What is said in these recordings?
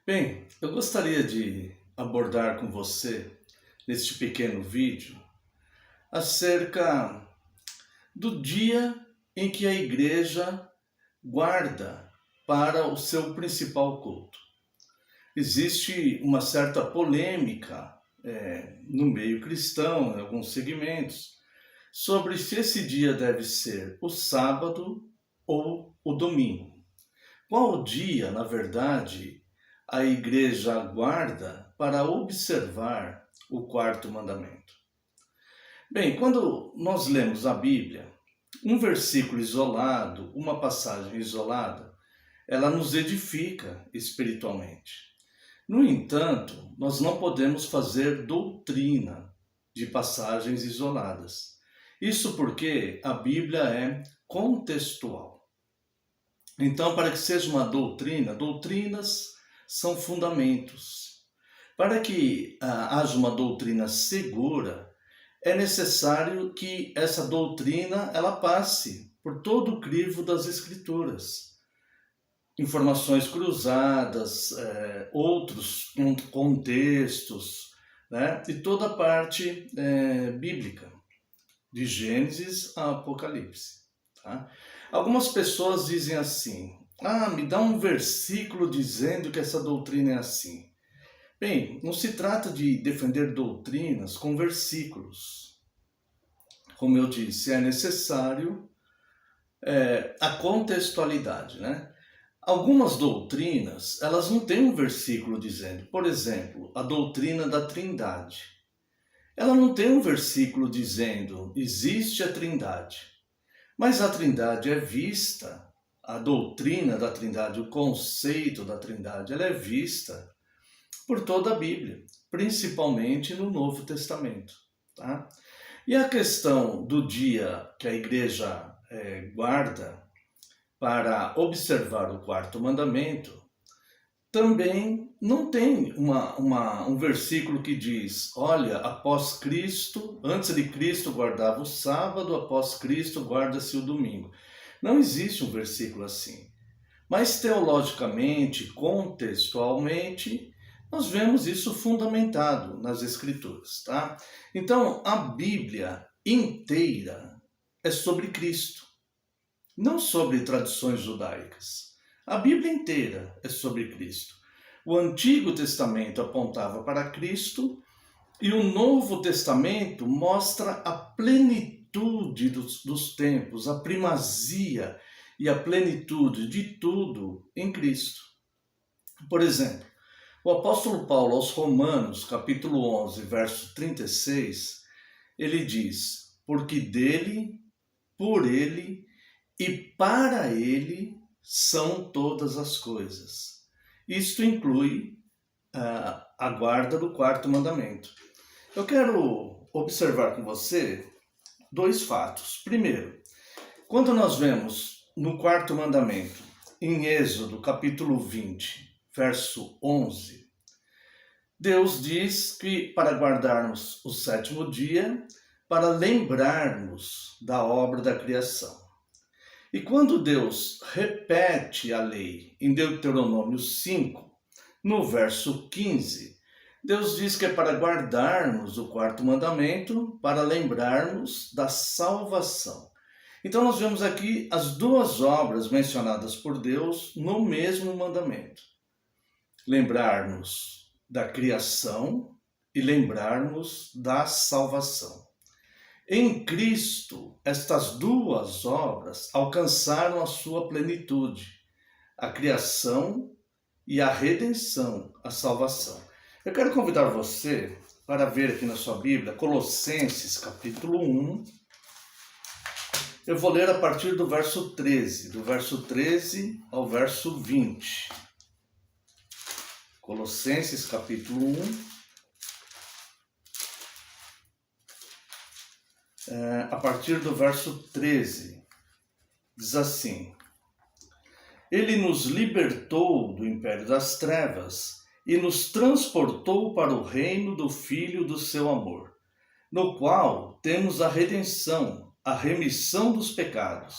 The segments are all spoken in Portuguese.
Bem, eu gostaria de abordar com você, neste pequeno vídeo, acerca do dia em que a igreja guarda para o seu principal culto. Existe uma certa polêmica no meio cristão, em alguns segmentos, sobre se esse dia deve ser o sábado ou o domingo. Qual dia, na verdade, a igreja guarda para observar o quarto mandamento? Bem, quando nós lemos a Bíblia, um versículo isolado, uma passagem isolada, ela nos edifica espiritualmente. No entanto, nós não podemos fazer doutrina de passagens isoladas. Isso porque a Bíblia é contextual. Então, para que seja uma doutrina, doutrinas são fundamentos. Para que haja uma doutrina segura, é necessário que essa doutrina ela passe por todo o crivo das Escrituras. Informações cruzadas, outros contextos, né? E toda a parte bíblica, de Gênesis a Apocalipse. Tá? Algumas pessoas dizem assim: me dá um versículo dizendo que essa doutrina é assim. Bem, não se trata de defender doutrinas com versículos. Como eu disse, é necessário a contextualidade, né? Algumas doutrinas, elas não têm um versículo dizendo. Por exemplo, a doutrina da Trindade. Ela não tem um versículo dizendo, existe a Trindade. Mas a Trindade é vista, a doutrina da Trindade, o conceito da Trindade, ela é vista por toda a Bíblia, principalmente no Novo Testamento. Tá? E a questão do dia que a igreja guarda para observar o quarto mandamento, também não tem um versículo que diz, olha, após Cristo, antes de Cristo guardava o sábado, após Cristo guarda-se o domingo. Não existe um versículo assim. Mas teologicamente, contextualmente, nós vemos isso fundamentado nas Escrituras, tá? Então, a Bíblia inteira é sobre Cristo, não sobre tradições judaicas. A Bíblia inteira é sobre Cristo. O Antigo Testamento apontava para Cristo e o Novo Testamento mostra a plenitude dos tempos, a primazia e a plenitude de tudo em Cristo. Por exemplo, o apóstolo Paulo aos Romanos, capítulo 11, verso 36, ele diz, porque dele, por ele e para ele são todas as coisas. Isto inclui a guarda do quarto mandamento. Eu quero observar com você dois fatos. Primeiro, quando nós vemos no quarto mandamento, em Êxodo capítulo 20, verso 11, Deus diz que para guardarmos o sétimo dia, para lembrarmos da obra da criação. E quando Deus repete a lei em Deuteronômio 5, no verso 15, Deus diz que é para guardarmos o quarto mandamento, para lembrarmos da salvação. Então nós vemos aqui as duas obras mencionadas por Deus no mesmo mandamento. Lembrarmos da criação e lembrarmos da salvação. Em Cristo, estas duas obras alcançaram a sua plenitude, a criação e a redenção, a salvação. Eu quero convidar você para ver aqui na sua Bíblia, Colossenses capítulo 1. Eu vou ler a partir do verso 13, do verso 13 ao verso 20. Colossenses capítulo 1. A partir do verso 13, diz assim: Ele nos libertou do império das trevas e nos transportou para o reino do Filho do seu amor, no qual temos a redenção, a remissão dos pecados.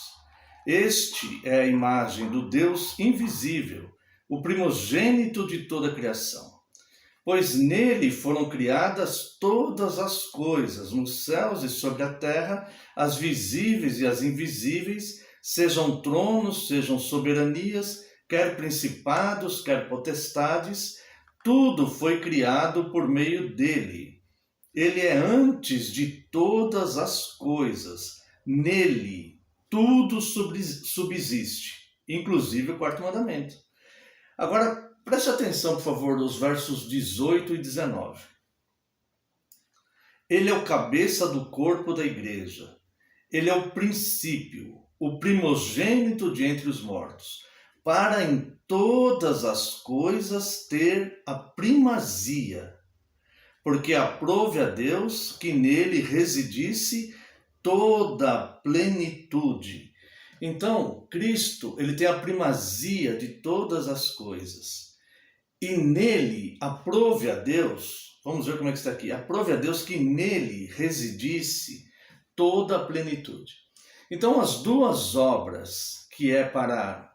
Este é a imagem do Deus invisível, o primogênito de toda a criação. Pois nele foram criadas todas as coisas, nos céus e sobre a terra, as visíveis e as invisíveis, sejam tronos, sejam soberanias, quer principados, quer potestades, tudo foi criado por meio dele. Ele é antes de todas as coisas. Nele tudo subsiste, inclusive o quarto mandamento. Agora, preste atenção, por favor, nos versos 18 e 19. Ele é o cabeça do corpo da igreja. Ele é o princípio, o primogênito de entre os mortos, para em todas as coisas ter a primazia, porque aprove a Deus que nele residisse toda a plenitude. Então, Cristo, ele tem a primazia de todas as coisas. E nele aprove a Deus, vamos ver como é que está aqui, aprove a Deus que nele residisse toda a plenitude. Então, as duas obras que é para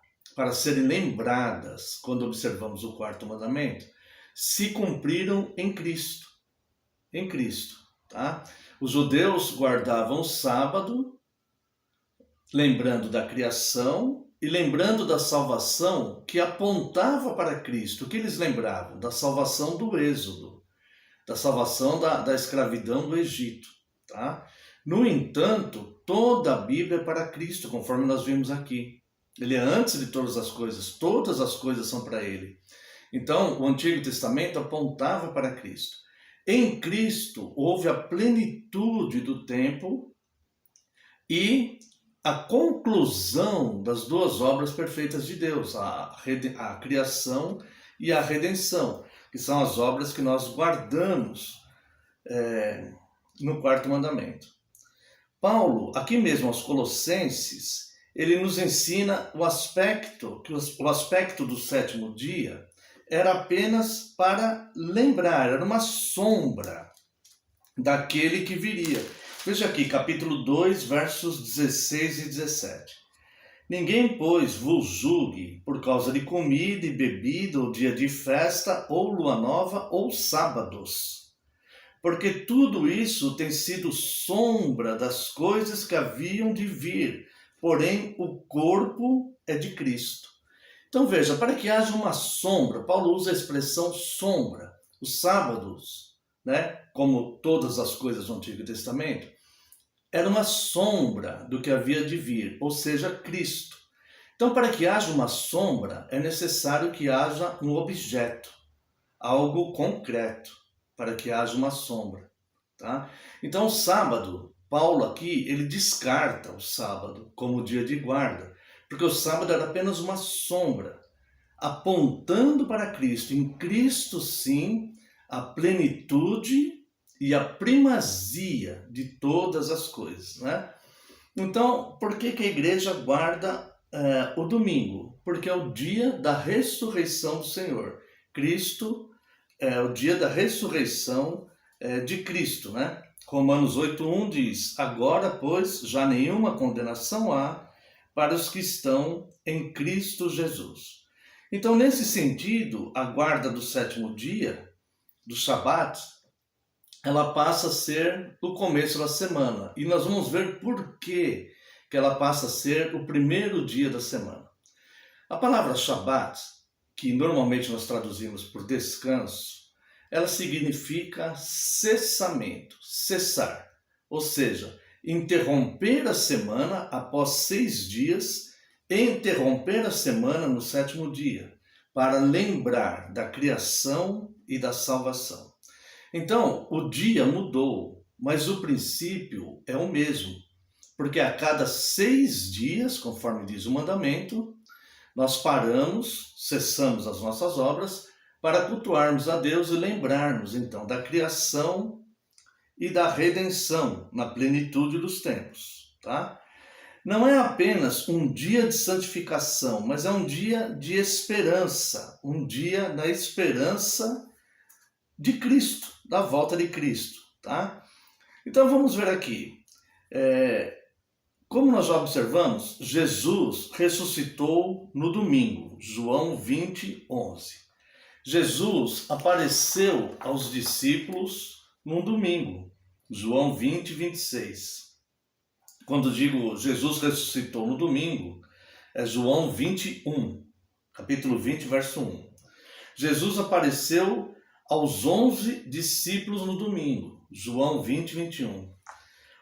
serem lembradas quando observamos o quarto mandamento, se cumpriram em Cristo. Em Cristo, tá? Os judeus guardavam o sábado, lembrando da criação e lembrando da salvação que apontava para Cristo. O que eles lembravam? Da salvação do Êxodo, da salvação da escravidão do Egito, tá? No entanto, toda a Bíblia é para Cristo, conforme nós vimos aqui. Ele é antes de todas as coisas são para ele. Então, o Antigo Testamento apontava para Cristo. Em Cristo houve a plenitude do tempo e a conclusão das duas obras perfeitas de Deus, a criação e a redenção, que são as obras que nós guardamos no quarto mandamento. Paulo, aqui mesmo aos Colossenses, ele nos ensina o aspecto do sétimo dia era apenas para lembrar, era uma sombra daquele que viria. Veja aqui, capítulo 2, versos 16 e 17. Ninguém, pois, vos julgue por causa de comida e bebida, ou dia de festa, ou lua nova, ou sábados. Porque tudo isso tem sido sombra das coisas que haviam de vir, porém o corpo é de Cristo. Então veja, para que haja uma sombra, Paulo usa a expressão sombra. Os sábados, como todas as coisas do Antigo Testamento, era uma sombra do que havia de vir, ou seja, Cristo. Então, para que haja uma sombra, é necessário que haja um objeto, algo concreto, para que haja uma sombra. Tá? Então, o sábado, Paulo aqui, ele descarta o sábado como dia de guarda, porque o sábado era apenas uma sombra, apontando para Cristo. Em Cristo, sim, a plenitude e a primazia de todas as coisas. Então, por que a igreja guarda o domingo? Porque é o dia da ressurreição do Senhor. Cristo é o dia da ressurreição de Cristo. Romanos 8:1 diz: agora, pois, já nenhuma condenação há para os que estão em Cristo Jesus. Então, nesse sentido, a guarda do sétimo dia, do Shabat, ela passa a ser o começo da semana. E nós vamos ver por que ela passa a ser o primeiro dia da semana. A palavra Shabat, que normalmente nós traduzimos por descanso, ela significa cessamento, cessar. Ou seja, interromper a semana após 6 dias, interromper a semana no sétimo dia, para lembrar da criação e da salvação. Então, o dia mudou, mas o princípio é o mesmo, porque a cada 6 dias, conforme diz o mandamento, nós paramos, cessamos as nossas obras, para cultuarmos a Deus e lembrarmos, então, da criação e da redenção na plenitude dos tempos, tá? Não é apenas um dia de santificação, mas é um dia de esperança, um dia da esperança de Cristo, da volta de Cristo, tá? Então vamos ver aqui, Como nós já observamos, Jesus ressuscitou no domingo, João 20, 11. Jesus apareceu aos discípulos no domingo, João 20, 26. Quando digo Jesus ressuscitou no domingo, é João 21, capítulo 20, verso 1. Jesus apareceu aos 11 discípulos no domingo, João 20, 21.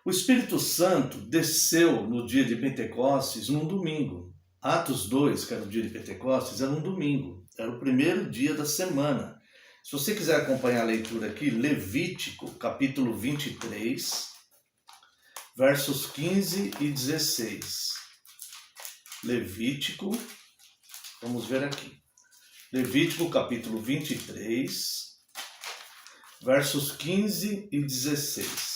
O Espírito Santo desceu no dia de Pentecostes num domingo. Atos 2, que era o dia de Pentecostes, era um domingo. Era o primeiro dia da semana. Se você quiser acompanhar a leitura aqui, Levítico, capítulo 23, versos 15 e 16. Levítico, vamos ver aqui. Levítico, capítulo 23, versos 15 e 16.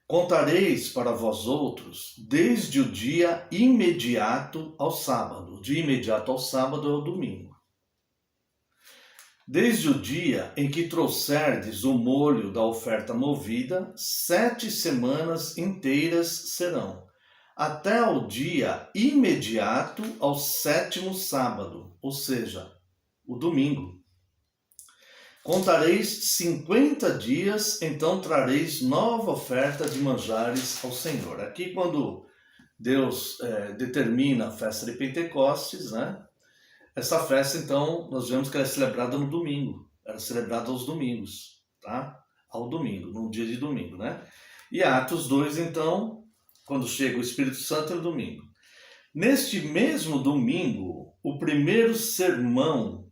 Contareis para vós outros desde o dia imediato ao sábado. O dia imediato ao sábado é o domingo. Desde o dia em que trouxerdes o molho da oferta movida, 7 semanas inteiras serão, até o dia imediato ao 7º sábado, ou seja, o domingo. Contareis 50 dias, então trareis nova oferta de manjares ao Senhor. Aqui, quando Deus determina a festa de Pentecostes, né? Essa festa, então, nós vemos que ela é celebrada no domingo. Era celebrada aos domingos, tá? Ao domingo, num dia de domingo, né? E Atos 2, então, quando chega o Espírito Santo, é no domingo. Neste mesmo domingo, o primeiro sermão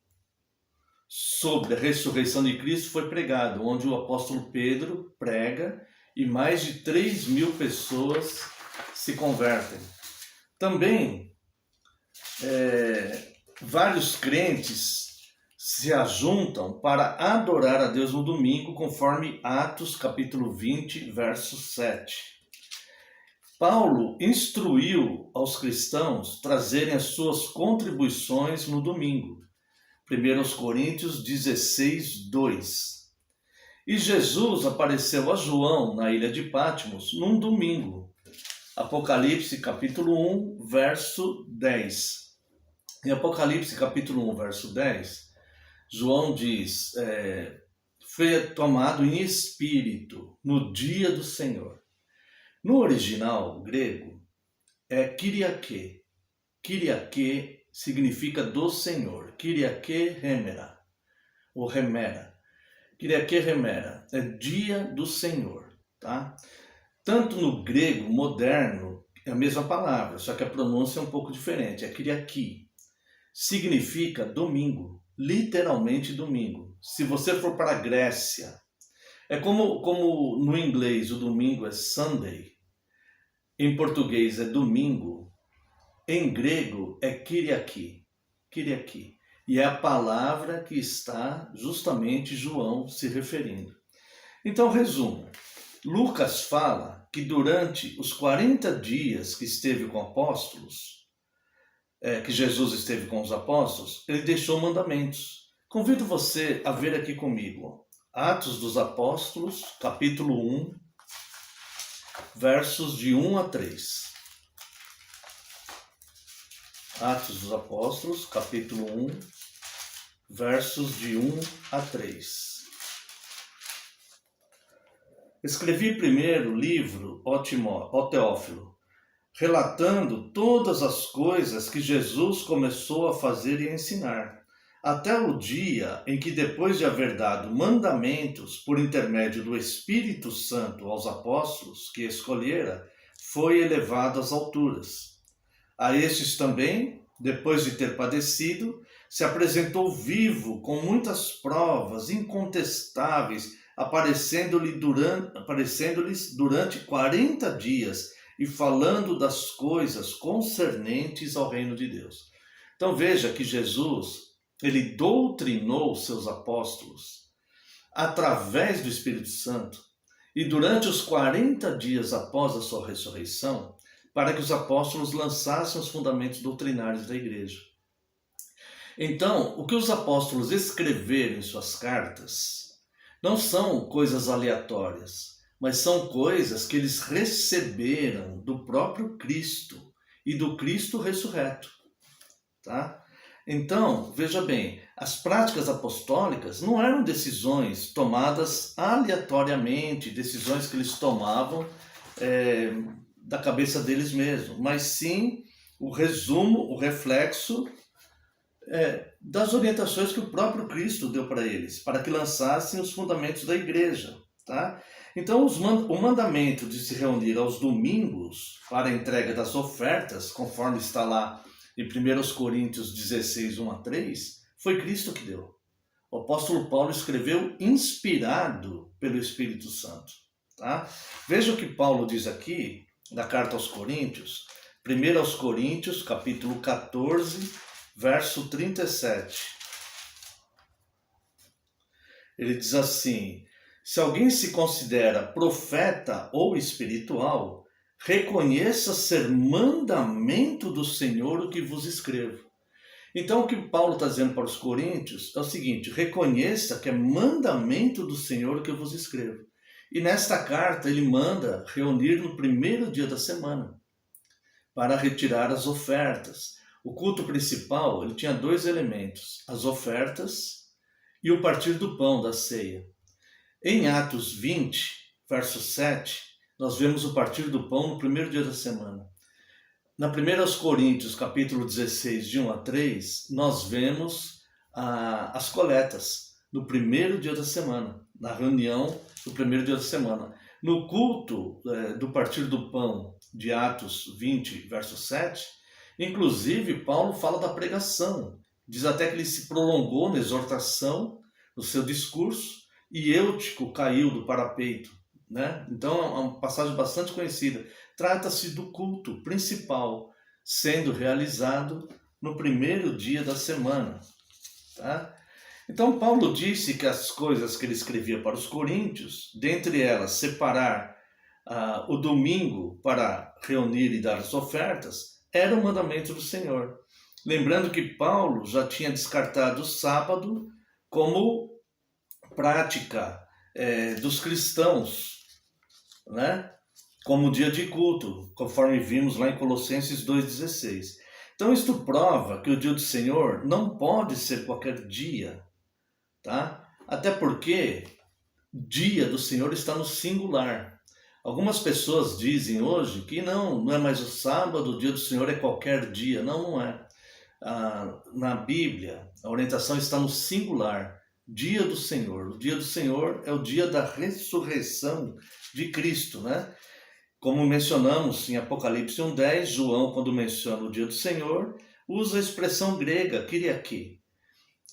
sobre a ressurreição de Cristo foi pregado, onde o apóstolo Pedro prega e mais de 3.000 pessoas se convertem. Também, vários crentes se ajuntam para adorar a Deus no domingo, conforme Atos capítulo 20, verso 7. Paulo instruiu aos cristãos trazerem as suas contribuições no domingo. 1 Coríntios 16, 2. E Jesus apareceu a João na ilha de Patmos num domingo. Apocalipse capítulo 1, verso 10. Em Apocalipse capítulo 1, verso 10, João diz, foi tomado em espírito no dia do Senhor. No original grego, é Kyriake. Kyriake significa do Senhor. Kyriake Remera, ou Remera. Kyriake Remera é dia do Senhor, tá? Tanto no grego moderno é a mesma palavra, só que a pronúncia é um pouco diferente. É Kyriaki. Significa domingo, literalmente domingo. Se você for para a Grécia, é como no inglês o domingo é Sunday, em português é domingo, em grego é Kyriaki. Kyriaki. E é a palavra que está justamente João se referindo. Então, resumo. Lucas fala que durante os 40 dias que esteve com apóstolos, que Jesus esteve com os apóstolos, ele deixou mandamentos. Convido você a ver aqui comigo. Atos dos Apóstolos, capítulo 1, versos de 1 a 3. Atos dos Apóstolos, capítulo 1, versos de 1 a 3. Escrevi primeiro o livro, ó Teófilo, relatando todas as coisas que Jesus começou a fazer e a ensinar, até o dia em que, depois de haver dado mandamentos por intermédio do Espírito Santo aos apóstolos que escolhera, foi elevado às alturas. A estes também, depois de ter padecido, se apresentou vivo com muitas provas incontestáveis, aparecendo-lhes durante 40 dias, e falando das coisas concernentes ao reino de Deus. Então veja que Jesus, ele doutrinou seus apóstolos através do Espírito Santo e durante os 40 dias após a sua ressurreição, para que os apóstolos lançassem os fundamentos doutrinários da igreja. Então, o que os apóstolos escreveram em suas cartas não são coisas aleatórias, mas são coisas que eles receberam do próprio Cristo e do Cristo ressurreto, tá? Então, veja bem, as práticas apostólicas não eram decisões tomadas aleatoriamente, decisões que eles tomavam da cabeça deles mesmos, mas sim o resumo, o reflexo das orientações que o próprio Cristo deu para eles, para que lançassem os fundamentos da igreja. Tá? Então, o mandamento de se reunir aos domingos para a entrega das ofertas, conforme está lá em 1 Coríntios 16, 1 a 3, foi Cristo que deu. O apóstolo Paulo escreveu inspirado pelo Espírito Santo. Tá? Veja o que Paulo diz aqui, na carta aos Coríntios, 1 aos Coríntios, capítulo 14, verso 37. Ele diz assim: se alguém se considera profeta ou espiritual, reconheça ser mandamento do Senhor o que vos escrevo. Então o que Paulo está dizendo para os coríntios é o seguinte: reconheça que é mandamento do Senhor o que eu vos escrevo. E nesta carta ele manda reunir no primeiro dia da semana para retirar as ofertas. O culto principal ele tinha dois elementos: as ofertas e o partir do pão da ceia. Em Atos 20, verso 7, nós vemos o partir do pão no primeiro dia da semana. Na 1 Coríntios, capítulo 16, de 1 a 3, nós vemos as coletas no primeiro dia da semana, na reunião do primeiro dia da semana. No culto do partir do pão de Atos 20, verso 7, inclusive Paulo fala da pregação. Diz até que ele se prolongou na exortação, no seu discurso, e Eutico caiu do parapeito. Né? Então é uma passagem bastante conhecida. Trata-se do culto principal sendo realizado no primeiro dia da semana. Tá? Então Paulo disse que as coisas que ele escrevia para os coríntios, dentre elas separar o domingo para reunir e dar as ofertas, era o mandamento do Senhor. Lembrando que Paulo já tinha descartado o sábado como prática dos cristãos, né? Como dia de culto, conforme vimos lá em Colossenses 2,16. Então isto prova que o dia do Senhor não pode ser qualquer dia, tá? Até porque dia do Senhor está no singular. Algumas pessoas dizem hoje que não é mais o sábado, o dia do Senhor é qualquer dia. Não é. Na Bíblia, a orientação está no singular. Dia do Senhor. O dia do Senhor é o dia da ressurreição de Cristo, né? Como mencionamos em Apocalipse 1:10, João, quando menciona o dia do Senhor, usa a expressão grega, kyriaki,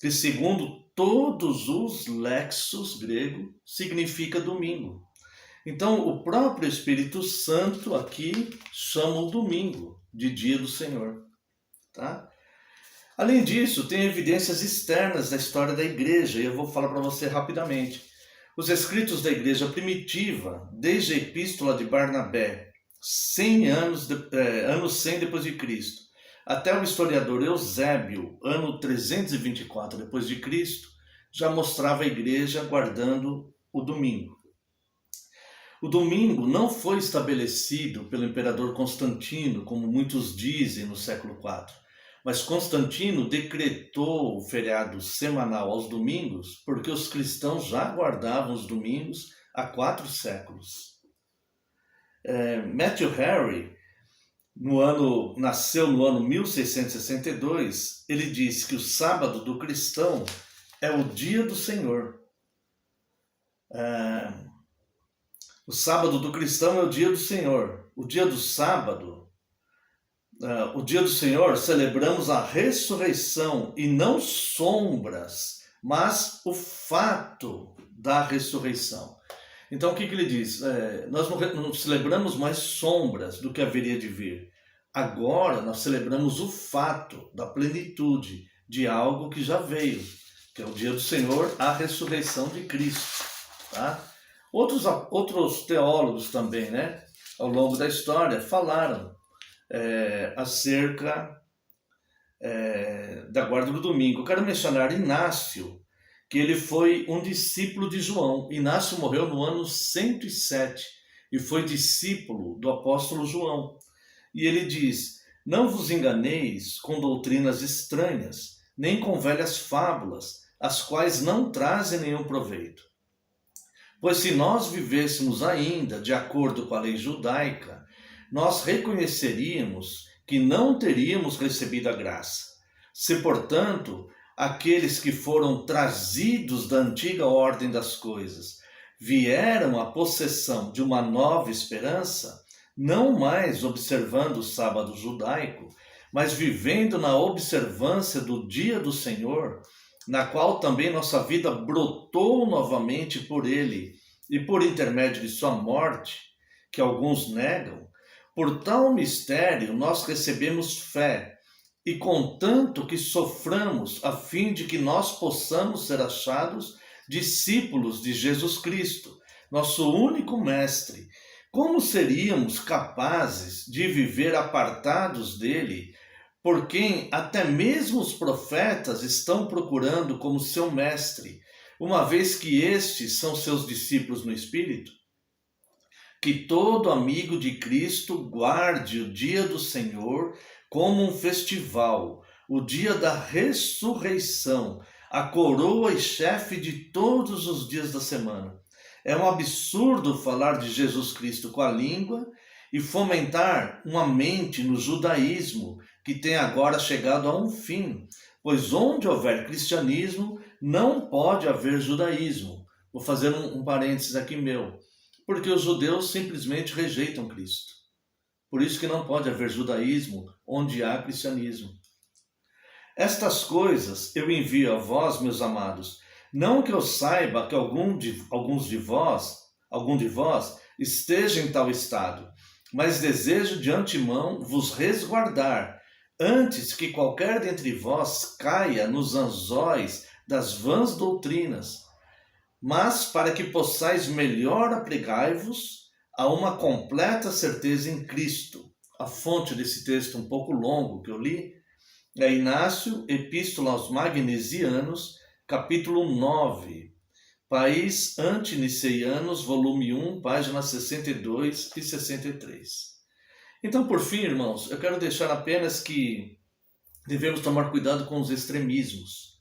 que segundo todos os lexos grego, significa domingo. Então, o próprio Espírito Santo aqui chama o domingo de dia do Senhor, tá? Além disso, tem evidências externas da história da igreja, e eu vou falar para você rapidamente. Os escritos da igreja primitiva, desde a epístola de Barnabé, 100 anos 100 depois de Cristo, até o historiador Eusébio, ano 324 depois de Cristo, já mostrava a igreja guardando o domingo. O domingo não foi estabelecido pelo imperador Constantino, como muitos dizem no século IV, mas Constantino decretou o feriado semanal aos domingos porque os cristãos já guardavam os domingos há 4 séculos. Matthew Henry, nasceu no ano 1662, ele disse que o sábado do cristão é o dia do Senhor. O sábado do cristão é o dia do Senhor. O dia do sábado, o dia do Senhor, celebramos a ressurreição e não sombras, mas o fato da ressurreição. Então o que ele diz? Nós não celebramos mais sombras do que haveria de vir. Agora nós celebramos o fato da plenitude de algo que já veio, que é o dia do Senhor, a ressurreição de Cristo. Tá? Outros teólogos também, né, ao longo da história, falaram acerca da guarda do domingo. Eu quero mencionar Inácio, que ele foi um discípulo de João. Inácio morreu no ano 107 e foi discípulo do apóstolo João. E ele diz: não vos enganeis com doutrinas estranhas, nem com velhas fábulas, as quais não trazem nenhum proveito. Pois se nós vivêssemos ainda de acordo com a lei judaica, nós reconheceríamos que não teríamos recebido a graça. Se, portanto, aqueles que foram trazidos da antiga ordem das coisas vieram à possessão de uma nova esperança, não mais observando o sábado judaico, mas vivendo na observância do dia do Senhor, na qual também nossa vida brotou novamente por ele e por intermédio de sua morte, que alguns negam, por tal mistério nós recebemos fé, e contanto que soframos a fim de que nós possamos ser achados discípulos de Jesus Cristo, nosso único mestre. Como seríamos capazes de viver apartados dele, por quem até mesmo os profetas estão procurando como seu mestre, uma vez que estes são seus discípulos no Espírito? Que todo amigo de Cristo guarde o dia do Senhor como um festival, o dia da ressurreição, a coroa e chefe de todos os dias da semana. É um absurdo falar de Jesus Cristo com a língua e fomentar uma mente no judaísmo que tem agora chegado a um fim, pois onde houver cristianismo, não pode haver judaísmo. Vou fazer um parênteses aqui meu, porque os judeus simplesmente rejeitam Cristo. Por isso que não pode haver judaísmo onde há cristianismo. Estas coisas eu envio a vós, meus amados, não que eu saiba que algum de vós esteja em tal estado, mas desejo de antemão vos resguardar, antes que qualquer dentre vós caia nos anzóis das vãs doutrinas, mas para que possais melhor apegai-vos a uma completa certeza em Cristo. A fonte desse texto um pouco longo que eu li é Inácio, Epístola aos Magnesianos, capítulo 9, País Antiniceianos, volume 1, páginas 62 e 63. Então, por fim, irmãos, eu quero deixar apenas que devemos tomar cuidado com os extremismos.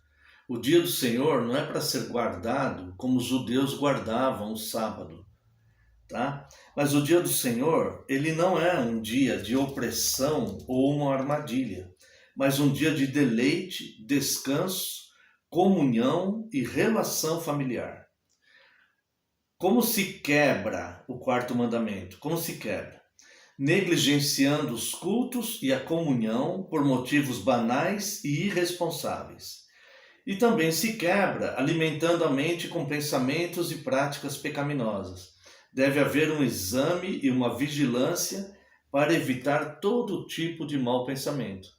O dia do Senhor não é para ser guardado como os judeus guardavam o sábado, tá? Mas o dia do Senhor, ele não é um dia de opressão ou uma armadilha, mas um dia de deleite, descanso, comunhão e relação familiar. Como se quebra o quarto mandamento? Como se quebra? Negligenciando os cultos e a comunhão por motivos banais e irresponsáveis. E também se quebra alimentando a mente com pensamentos e práticas pecaminosas. Deve haver um exame e uma vigilância para evitar todo tipo de mau pensamento.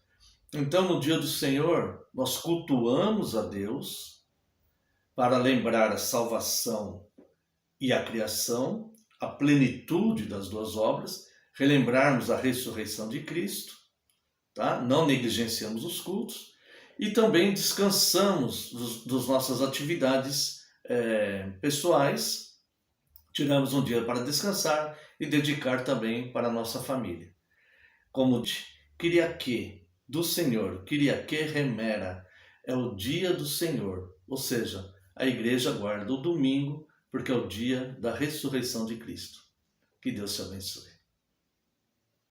Então, no dia do Senhor, nós cultuamos a Deus para lembrar a salvação e a criação, a plenitude das duas obras, relembrarmos a ressurreição de Cristo, tá? Não negligenciamos os cultos e também descansamos das nossas atividades pessoais, tiramos um dia para descansar e dedicar também para a nossa família. Como Kyriake do Senhor, Kyriake remera, é o dia do Senhor, ou seja, a igreja guarda o domingo porque é o dia da ressurreição de Cristo. Que Deus te abençoe.